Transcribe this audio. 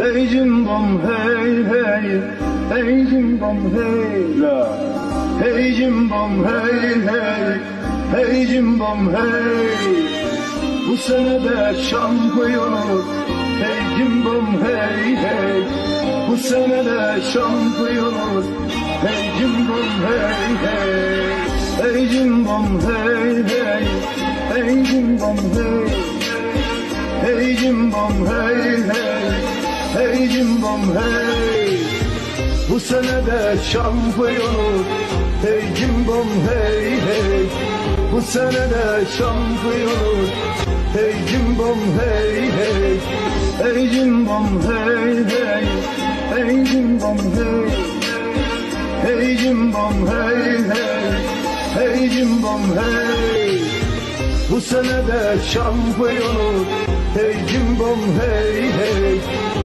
Hey cimbom hey hey, hey cimbom hey la. Hey cimbom hey hey, hey cimbom hey. Bu sene de şampiyonuz. Hey cimbom hey hey, bu sene de şampiyonuz. Hey cimbom hey hey, hey cimbom hey hey, hey cimbom hey. Hey cimbom hey hey, hey cimbom hey. Bu sene de şampiyonuz. Hey cimbom hey hey, bu sene de şampiyonuz. Hey cimbom hey hey, hey cimbom hey hey, hey cimbom hey. Hey cimbom hey hey, hey cimbom hey. Bu sene de şampiyonuz. Hey cimbom hey hey,